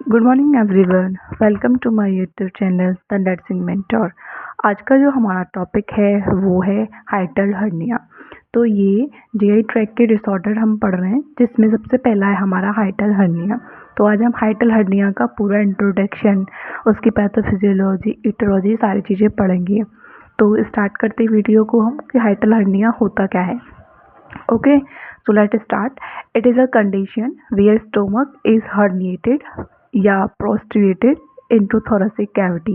Good morning everyone, welcome to my YouTube channel the nursing mentor. आज का जो हमारा टॉपिक है वो है हाइटल हर्निया। तो ये जीआई ट्रैक के डिसऑर्डर हम पढ़ रहे हैं, जिसमें सबसे पहला है हमारा हाइटल हर्निया। तो आज हम हाइटल हर्निया का पूरा इंट्रोडक्शन, उसकी पैथोफिजियोलॉजी, इटियोलॉजी, सारी चीज़ें पढ़ेंगे। तो स्टार्ट करते वीडियो को हम कि हाइटल हर्निया होता क्या है। Okay, so let's start. It is a condition where stomach is herniated या prostrated into thoracic cavity.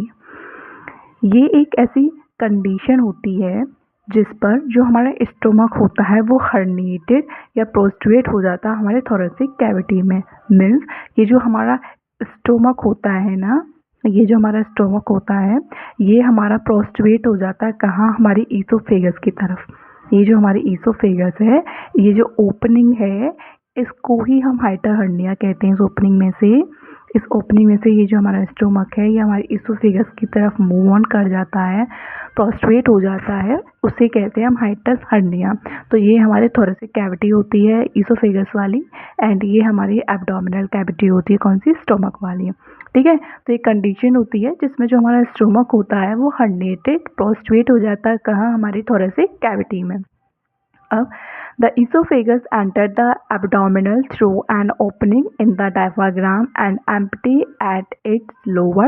ये एक ऐसी कंडीशन होती है जिस पर जो हमारा स्टोमक होता है वो हर्निएटेड या प्रोस्ट्रेट हो जाता है हमारे थोरेसिक कैविटी में। मीन्स ये जो हमारा स्टोमक होता है ना, ये जो हमारा स्टोमक होता है ये हमारा प्रोस्ट्रेट हो जाता है कहाँ, हमारी ईसोफेगस की तरफ। ये जो हमारी ईसोफेगस है, ये जो ओपनिंग है, इसको ही हम हाइटल हर्निया कहते हैं। इस ओपनिंग में से ये जो हमारा स्टोमक है ये हमारी ईसोफेगस की तरफ मूव ऑन कर जाता है, प्रोस्ट्रेट हो जाता है, उसे कहते हैं हम हाइटल हर्निया। तो ये हमारे थोरेसिक कैविटी होती है ईसोफेगस वाली, एंड ये हमारी एब्डोमिनल कैविटी होती है, कौन सी, स्टोमक वाली। ठीक है, तो एक कंडीशन होती है जिसमें जो हमारा स्टोमक होता है वो हर्निएटेड, प्रोस्ट्रेट हो जाता है कहाँ, हमारी थोरेसिक कैविटी में। अब the esophagus enter the abdominal through an opening in the diaphragm and empty at its lower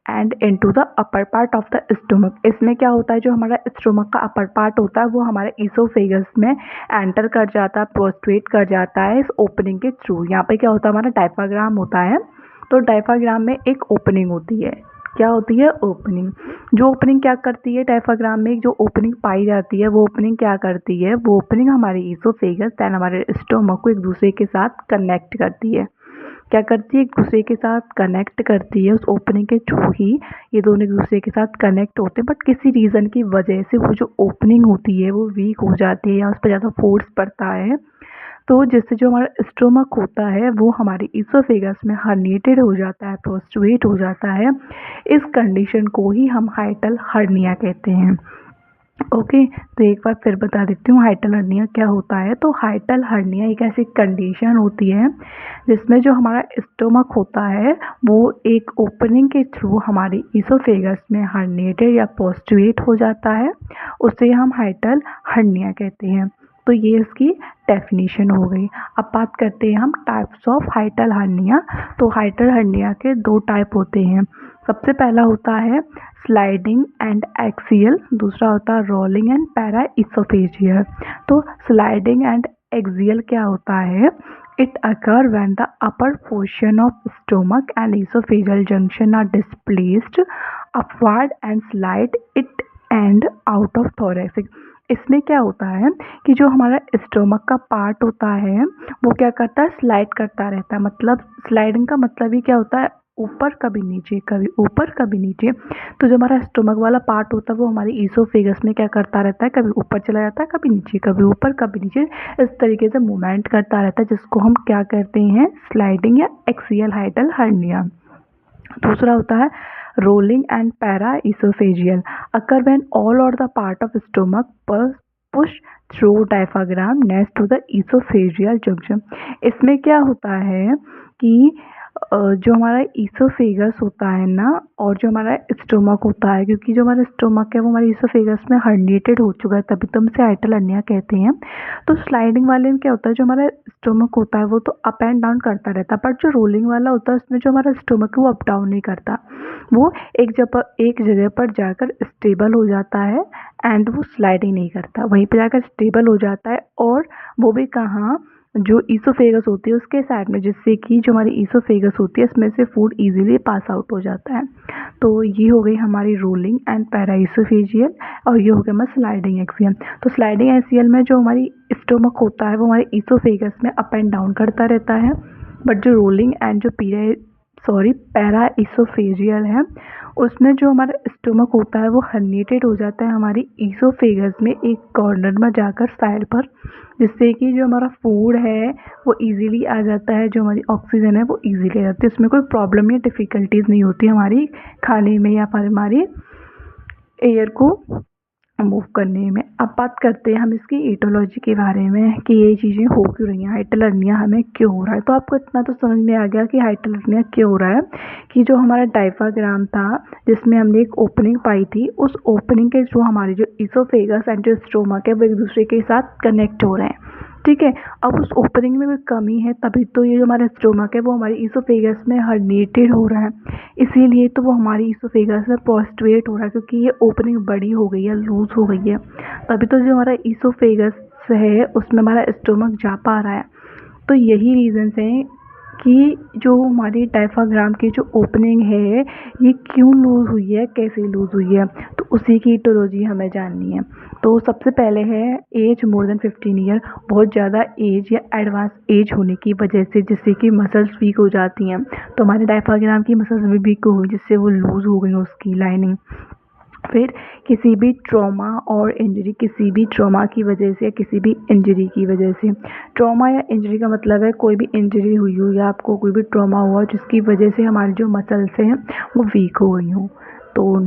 and into the upper part of the stomach। इसमें क्या होता है, जो हमारा स्टोमक का अपर पार्ट होता है वो हमारे ईसोफेगस में एंटर कर जाता है, प्रोस्ट्रेट कर जाता है इस ओपनिंग के थ्रू। यहाँ पे क्या होता है, हमारा डायफ्राग्राम होता है। तो डायफ्राग्राम में एक ओपनिंग होती है, क्या होती है, ओपनिंग। जो ओपनिंग क्या करती है, डायफ्राग्राम में जो ओपनिंग पाई जाती है वो ओपनिंग क्या करती है, वो ओपनिंग हमारे ईसोफेगस दैन हमारे स्टोमक को एक दूसरे के साथ कनेक्ट करती है। क्या करती है, एक दूसरे के साथ कनेक्ट करती है। उस ओपनिंग के थ्रू ही ये दोनों एक दूसरे के साथ कनेक्ट होते हैं, बट किसी रीज़न की वजह से वो जो ओपनिंग होती है वो वीक हो जाती है या उस पर ज़्यादा फोर्स पड़ता है, तो जिससे जो हमारा स्टोमक होता है वो हमारे ईसोफेगस में हर्निएटेड हो जाता है, प्रोस्ट्रेट हो जाता है। इस कंडीशन को ही हम हाइटल हर्निया कहते हैं। ओके, तो एक बार फिर बता देती हूँ हाइटल हर्निया क्या होता है। तो हाइटल हर्निया एक ऐसी कंडीशन होती है जिसमें जो हमारा स्टोमक होता है वो एक ओपनिंग के थ्रू हमारी ईसोफेगस में हर्निएटेड या प्रोस्ट्रेट हो जाता है, उसे हम हाइटल हर्निया कहते हैं। तो ये इसकी डेफिनेशन हो गई। अब बात करते हैं हम टाइप्स ऑफ हाइटल हर्निया। तो हाइटल हर्निया के दो टाइप होते हैं। सबसे पहला होता है स्लाइडिंग एंड एक्सियल, दूसरा होता है रोलिंग एंड पैरा इसोफेजियल। तो स्लाइडिंग एंड एक्सियल क्या होता है, it occur when the upper portion of stomach and esophageal junction are displaced upward and slide it and out of thoracic. इसमें क्या होता है कि जो हमारा स्टोमक का पार्ट होता है वो क्या करता है, स्लाइड करता रहता है। मतलब स्लाइडिंग का मतलब ही क्या होता है, ऊपर कभी नीचे, कभी ऊपर कभी नीचे। तो जो हमारा स्टोमक वाला पार्ट होता है वो हमारी ईसोफेगस में क्या करता रहता है, कभी ऊपर चला जाता है, कभी नीचे, कभी ऊपर कभी नीचे, इस तरीके से मूवमेंट करता रहता है, जिसको हम क्या कहते हैं, स्लाइडिंग या एक्सियल हाइटल हर्निया। दूसरा होता है rolling and para-esophageal, occur when all or the part of stomach push through diaphragm next to the esophageal junction। इसमें क्या होता है कि जो हमारा ईसोफेगस होता है ना, और जो हमारा स्टोमक होता है, क्योंकि जो हमारा स्टोमक है वो हमारे ईसोफेगस में हर्निएटेड हो चुका है, तभी तो हम इसे हाइटल हर्निया कहते हैं। तो स्लाइडिंग वाले में क्या होता है, जो हमारा स्टोमक होता है वो तो अप एंड डाउन करता रहता है, बट जो रोलिंग वाला होता है उसमें जो हमारा स्टोमक है वो अप डाउन नहीं करता, वो एक जगह पर जाकर स्टेबल हो जाता है, एंड वो स्लाइडिंग नहीं करता, वहीं पर जाकर स्टेबल हो जाता है। और वो भी कहाँ, जो ईसोफेगस होती है उसके साइड में, जिससे कि जो हमारी ईसोफेगस होती है इसमें से फूड इजीली पास आउट हो जाता है। तो ये हो गई हमारी रोलिंग एंड पैराइसोफेजियल, और ये हो गया हमारा स्लाइडिंग एक्सियल। तो स्लाइडिंग एक्सियल में जो हमारी स्टोमक होता है वो हमारे ईसोफेगस में अप एंड डाउन करता रहता है, बट जो रोलिंग एंड जो पैरा इसोफेजियल है उसमें जो हमारा स्टोमक होता है वो हर्निएटेड हो जाता है हमारी ईसोफेगस में एक कॉर्नर में जाकर साइड पर, जिससे कि जो हमारा फूड है वो इजीली आ जाता है, जो हमारी ऑक्सीजन है वो इजीली आ जाती है, उसमें कोई प्रॉब्लम या डिफ़िकल्टीज नहीं होती हमारी खाने में या फिर हमारी एयर को मूव करने में। अब बात करते हैं हम इसकी ईटियोलॉजी के बारे में कि ये चीज़ें हो क्यों रही हैं, हाइटल हर्निया हमें क्यों हो रहा है। तो आपको इतना तो समझ में आ गया कि हाइटल हर्निया क्यों हो रहा है कि जो हमारा डायफ्राम था जिसमें हमने एक ओपनिंग पाई थी, उस ओपनिंग के जो हमारे जो इसोफेगस एंड जो स्टोमक है वो एक दूसरे के साथ कनेक्ट हो रहे हैं। ठीक है, अब उस ओपनिंग में कोई कमी है तभी तो ये जो हमारा स्टोमक है वो हमारे इसोफेगस में हर्निएटेड हो रहा है, इसीलिए तो वो हमारी इसोफेगस में प्रोस्ट्रेट हो रहा है क्योंकि ये ओपनिंग बड़ी हो गई है, लूज हो गई है, तभी तो जो हमारा इसोफेगस है उसमें हमारा स्टोमक जा पा रहा है। तो यही रीजंस हैं कि जो हमारी डायफ्राम की जो ओपनिंग है ये क्यों लूज़ हुई है, कैसे लूज़ हुई है, तो उसी की ईटियोलॉजी हमें जाननी है। तो सबसे पहले है एज मोर देन 15 ईयर, बहुत ज़्यादा एज या एडवांस एज होने की वजह से जिससे कि मसल्स वीक हो जाती हैं, तो हमारे डायफ्राम की मसल्स भी वीक हो गई जिससे वो लूज़ हो गई उसकी लाइनिंग। फिर किसी भी ट्रॉमा और इंजरी, किसी भी ट्रॉमा की वजह से, किसी भी इंजरी की वजह से, ट्रॉमा या इंजरी का मतलब है कोई भी इंजरी हुई हो या आपको कोई भी ट्रॉमा हुआ जिसकी वजह से हमारी जो मसल्स हैं वो वीक हो गई हों। तो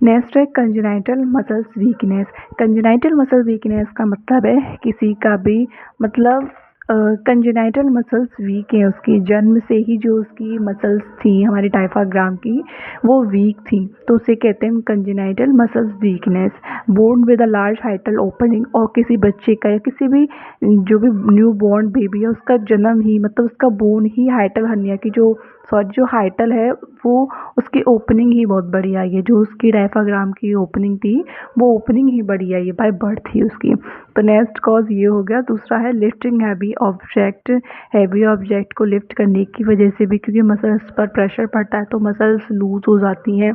नेक्स्ट है congenital muscles weakness. Congenital muscle weakness का मतलब है किसी का भी मतलब कंजेनाइटल मसल्स वीक है, उसकी जन्म से ही जो उसकी मसल्स थी हमारे डायफ्राम की वो वीक थी, तो उसे कहते हैं congenital muscles weakness. Born with a large hiatal opening, और किसी बच्चे का या किसी भी जो भी न्यू बॉर्न बेबी है उसका जन्म ही मतलब उसका बोन ही हाइटल हर्निया की जो हाइटल है वो उसकी ओपनिंग ही बहुत बड़ी आई है, जो उसकी डायफ्राम की ओपनिंग थी वो ओपनिंग ही बड़ी आई है बाय बर्थ ही उसकी। तो नेक्स्ट कॉज ये हो गया। दूसरा है लिफ्टिंग हैवी ऑब्जेक्ट को लिफ्ट करने की वजह से भी, क्योंकि मसल्स पर प्रेशर पड़ता है तो मसल्स लूज हो जाती हैं।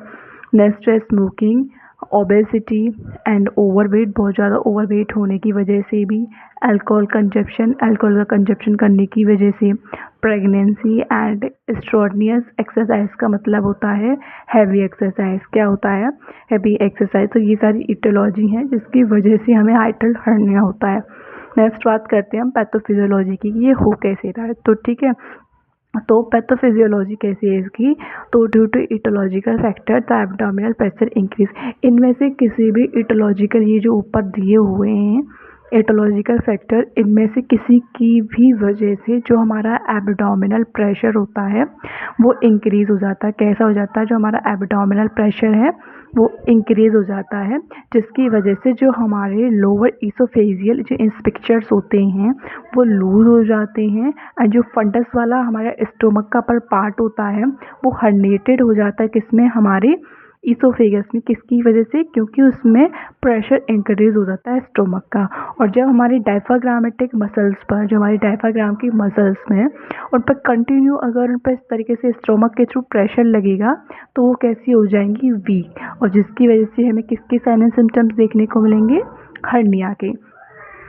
नेक्स्ट है स्मोकिंग, ओबेसिटी एंड ओवरवेट, बहुत ज़्यादा ओवरवेट होने की वजह से भी, अल्कोहल का कंजप्शन करने की वजह से, प्रेगनेंसी एंड स्ट्रोनियस एक्सरसाइज का मतलब होता है हैवी एक्सरसाइज। क्या होता है? Heavy exercise. तो ये सारी ईटियोलॉजी हैं जिसकी वजह से हमें हाइटल हर्निया होता है। नेक्स्ट बात करते हैं हम पैथोफिजियोलॉजी की, ये हो कैसे रहा है। तो ठीक है, तो पैथोफिजियोलॉजी कैसी है इसकी, तो due to etiological factor the abdominal pressure increase. इनमें से किसी भी ईटियोलॉजिकल, ये जो ऊपर दिए हुए हैं ईटियोलॉजिकल फैक्टर, इनमें से किसी की भी वजह से जो हमारा एब्डोमिनल प्रेशर होता है वो इंक्रीज़ हो जाता है। कैसा हो जाता है? जो हमारा एब्डोमिनल प्रेशर है वो इंक्रीज़ हो जाता है, जिसकी वजह से जो हमारे लोअर इसोफेजियल जो इंस्पिक्चर्स होते हैं वो लूज़ हो जाते हैं, और जो फंडस वाला हमारा स्टोमक का पर पार्ट होता है वो हर्निएटेड हो जाता है। किसमें? हमारे इसोफेगस में। किसकी वजह से? क्योंकि उसमें प्रेशर इंक्रीज हो जाता है स्टोमक का। और जब हमारी डायफ्राग्रामेटिक मसल्स पर, जो हमारी डायफ्राग्राम की मसल्स में, उन पर कंटिन्यू अगर उन पर इस तरीके से स्टोमक के थ्रू प्रेशर लगेगा तो वो कैसी हो जाएंगी? वीक। और जिसकी वजह से हमें किसके साइन एंड सिम्टम्स देखने को मिलेंगे? हर्निया के।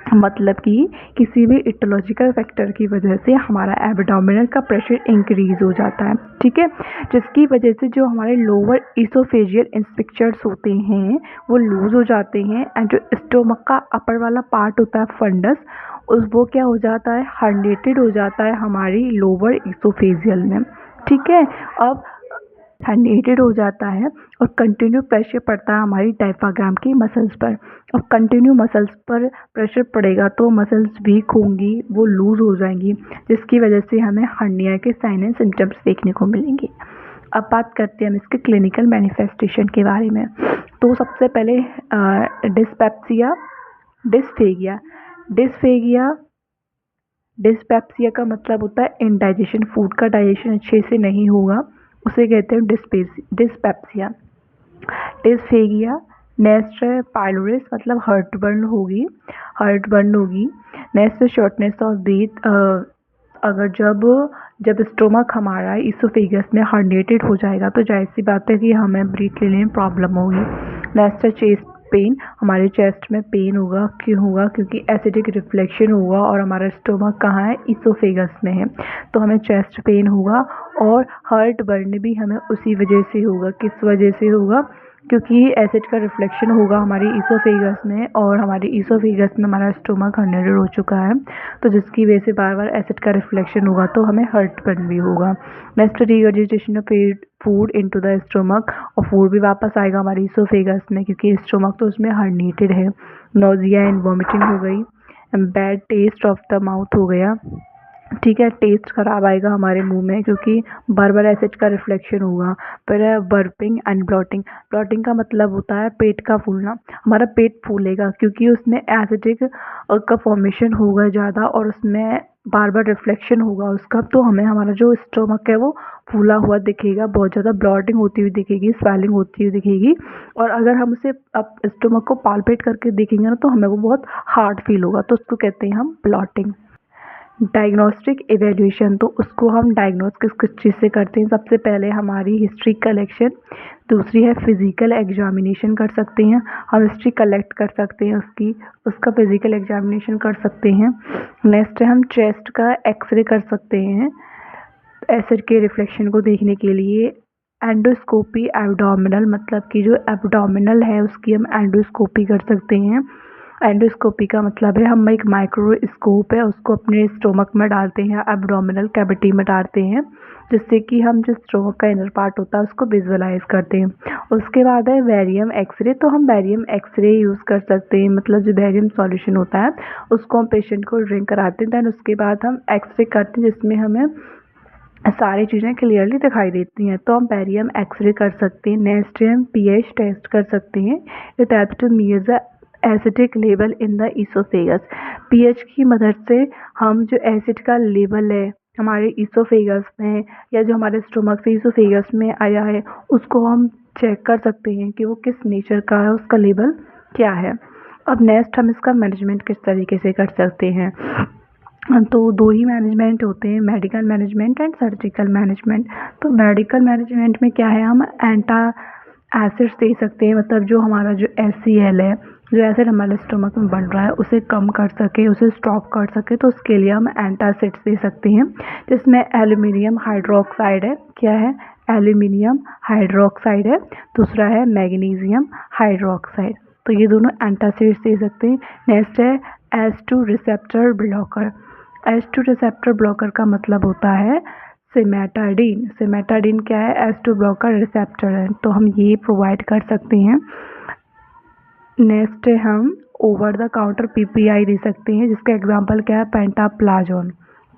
मतलब कि किसी भी ईटियोलॉजिकल फैक्टर की वजह से हमारा एब्डोमिनल का प्रेशर इंक्रीज हो जाता है। ठीक है, जिसकी वजह से जो हमारे लोअर इसोफेजियल इंस्पिक्चर्स होते हैं वो लूज हो जाते हैं, एंड जो स्टोमक का अपर वाला पार्ट होता है फंडस, उस वो क्या हो जाता है? हर्निएटेड हो जाता है हमारी लोअर इसोफेजियल में। ठीक है, अब हर्निएटेड हो जाता है और कंटिन्यू प्रेशर पड़ता है हमारी डायफ्राम की मसल्स पर। और कंटिन्यू मसल्स पर प्रेशर पड़ेगा तो मसल्स वीक होंगी, वो लूज हो जाएंगी, जिसकी वजह से हमें हर्निया के साइन एंड सिम्टम्स देखने को मिलेंगे। अब बात करते हैं हम इसके क्लिनिकल मैनिफेस्टेशन के बारे में। तो सबसे पहले डिस्पेप्सिया, डिस्फेगिया। डिस्फेगिया डिस्पेप्सिया का मतलब होता है इनडाइजेशन, फूड का डाइजेशन अच्छे से नहीं होगा, उसे कहते हैं डिस्पेप्सिया। डिस्फेगिया। नेक्स्ट है पाइलोरिस, मतलब हार्ट बर्न होगी। नेक्स्ट है शॉर्टनेस ऑफ ब्रीथ, अगर जब स्टोमक हमारा इसोफेगस में हर्निएटेड हो जाएगा तो जाहिर सी बात है कि हमें ब्रीथ लेने में प्रॉब्लम होगी। नेक्स्ट है चेस्ट पेन, हमारे चेस्ट में पेन होगा। क्यों होगा? क्योंकि एसिडिक रिफ्लेक्शन होगा और हमारा स्टोमक कहाँ है? इसोफेगस में है, तो हमें चेस्ट पेन होगा। और हार्ट बर्न भी हमें उसी वजह से होगा। किस वजह से होगा? क्योंकि एसिड का रिफ्लेक्शन होगा हमारी ईसोफेगस में, और हमारी ईसोफेगस में हमारा स्टोमक हर्निएटेड हो चुका है, तो जिसकी वजह से बार बार एसिड का रिफ्लेक्शन होगा तो हमें हर्टबर्न भी होगा। Next regurgitation of food into the stomach, और फूड भी वापस आएगा हमारी ईसोफेगस में क्योंकि स्टोमक तो उसमें हर्निएटेड है। नोजिया एंड वॉमिटिंग हो गई, bad taste of the mouth हो गया, ठीक है, टेस्ट खराब आएगा हमारे मुंह में क्योंकि बार बार एसिड का रिफ्लेक्शन होगा। फिर है बर्पिंग एंड ब्लॉटिंग। ब्लॉटिंग का मतलब होता है पेट का फूलना, हमारा पेट फूलेगा क्योंकि उसमें एसिडिक का फॉर्मेशन होगा ज़्यादा, और उसमें बार बार रिफ्लेक्शन होगा उसका, तो हमें हमारा जो स्टोमक है वो फूला हुआ दिखेगा, बहुत ज़्यादा ब्लॉटिंग होती हुई दिखेगी, स्वेलिंग होती हुई दिखेगी। और अगर हम उसे अब स्टोमक को पालपेट करके देखेंगे ना तो हमें वो बहुत हार्ड फील होगा, तो उसको कहते हैं हम ब्लॉटिंग। डायग्नोस्टिक इवेल्यूशन, तो उसको हम डायग्नोस किस किस चीज़ से करते हैं? सबसे पहले हमारी हिस्ट्री कलेक्शन, दूसरी है फिज़िकल एग्जामिनेशन कर सकते हैं, हम हिस्ट्री कलेक्ट कर सकते हैं उसका फिज़िकल एग्जामिनेशन कर सकते हैं। नेक्स्ट है हम चेस्ट का एक्सरे कर सकते हैं एसिड के रिफ्लेक्शन को देखने के लिए। एंडोस्कोपी एब्डोमिनल, मतलब कि जो एब्डोमिनल है उसकी हम एंडोस्कोपी कर सकते हैं। एंडोस्कोपी का मतलब है हम एक माइक्रोस्कोप है उसको अपने स्टोमक में डालते हैं, एब्डोमिनल कैविटी में डालते हैं, जिससे कि हम जो स्टोमक का इनर पार्ट होता है उसको विजुअलाइज करते हैं। उसके बाद है बैरियम एक्सरे, तो हम बैरियम एक्सरे यूज़ कर सकते हैं, मतलब जो बैरियम सॉल्यूशन होता है उसको हम पेशेंट को ड्रिंक कराते हैं, दैन उसके बाद हम एक्सरे करते हैं जिसमें हमें सारी चीज़ें क्लियरली दिखाई देती हैं, तो हम बैरियम एक्सरे कर सकते हैं। नेक्स्ट हम पीएच टेस्ट कर सकते हैं, it helps to measure acidic level in the esophagus. PH की मदद से हम जो एसिड का लेवल है हमारे ईसोफेगस में या जो हमारे स्टोमक से ईसोफेगस में आया है उसको हम चेक कर सकते हैं कि वो किस नेचर का है, उसका लेवल क्या है। अब नेक्स्ट हम इसका मैनेजमेंट किस तरीके से कर सकते हैं? तो दो ही मैनेजमेंट होते हैं, medical management and surgical management. तो मेडिकल मैनेजमेंट में क्या है, हम एंटा एसिड्स दे सकते हैं, मतलब जो हमारा जो HCl है, जो एसिड हमारे स्टोमक में बन रहा है उसे कम कर सके, उसे स्टॉप कर सके, तो उसके लिए हम एंटासिड्स दे सकते हैं, जिसमें एल्यूमिनियम हाइड्रोक्साइड है। क्या है? एल्यूमिनियम हाइड्रोक्साइड है। दूसरा है मैग्नीशियम हाइड्रोक्साइड, तो ये दोनों एंटासिड्स दे सकते हैं। नेक्स्ट है H2 receptor blocker. H2 receptor blocker का मतलब होता है सिमेटाडीन। सिमेटाडीन क्या है? H2 ब्लॉकर रिसेप्टर है, तो हम ये प्रोवाइड कर सकते हैं। नेक्स्ट हम ओवर द काउंटर पीपीआई दे सकते हैं, जिसका एग्जांपल क्या है? पेंटाप्लाजोन,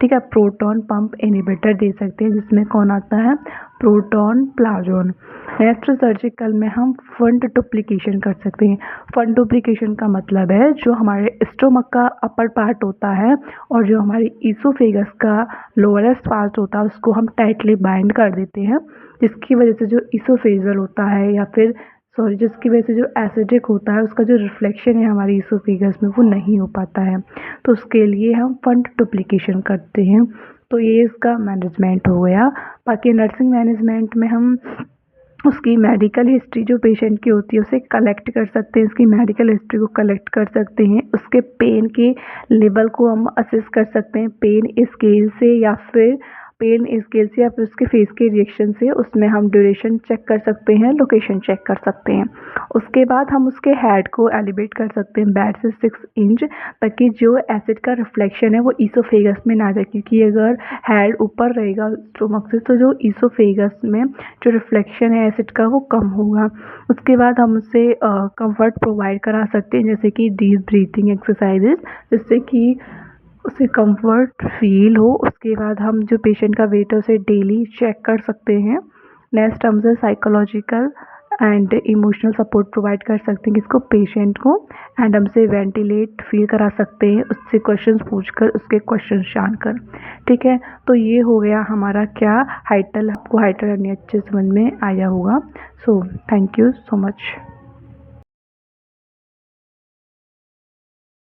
ठीक है। प्रोटॉन पंप इनहिबिटर दे सकते हैं, जिसमें कौन आता है? प्रोटॉन प्लाजोन। नेक्स्ट सर्जिकल में हम फंड डुप्लीकेशन कर सकते हैं। फंड डुप्लीकेशन का मतलब है जो हमारे स्टोमक का अपर पार्ट होता है और जो हमारी ईसोफेगस का लोअरेस्ट पार्ट होता है उसको हम टाइटली बाइंड कर देते हैं, जिसकी वजह से जो ईसोफेजल होता है या फिर जिसकी वजह से जो एसिडिक होता है उसका जो रिफ्लेक्शन है हमारी ईसोफेगस में वो नहीं हो पाता है, तो उसके लिए हम फंड डुप्लीकेशन करते हैं। तो ये इसका मैनेजमेंट हो गया। बाकी नर्सिंग मैनेजमेंट में हम उसकी मेडिकल हिस्ट्री जो पेशेंट की होती है उसे कलेक्ट कर सकते हैं, उसकी मेडिकल हिस्ट्री को कलेक्ट कर सकते हैं, उसके पेन के लेवल को हम असेस कर सकते हैं पेन स्केल से या फिर उसके फेस के रिएक्शन से, उसमें हम ड्यूरेशन चेक कर सकते हैं, लोकेशन चेक कर सकते हैं। उसके बाद हम उसके हेड को एलिवेट कर सकते हैं बेड से 6 इंच, ताकि जो एसिड का रिफ्लेक्शन है वो ईसोफेगस में ना जाए, क्योंकि अगर हेड ऊपर रहेगा स्टोमक से तो जो ईसोफेगस में जो रिफ्लेक्शन है एसिड का वो कम होगा। उसके बाद हम उसे कंफर्ट प्रोवाइड करा सकते हैं, जैसे कि डीप ब्रीथिंग एक्सरसाइजेज, जिससे कि उसे कंफर्ट फील हो। उसके बाद हम जो पेशेंट का वेट है उसे डेली चेक कर सकते हैं। नेक्स्ट हम उसे psychological and emotional support provide कर सकते हैं किसको? पेशेंट को। एंड हम उसे वेंटिलेट फील करा सकते हैं, उससे क्वेश्चंस पूछकर उसके क्वेश्चन जानकर, ठीक है। तो ये हो गया हमारा क्या हाइटल, आपको हाइटल अच्छे समझ में आया होगा। So thank you so much.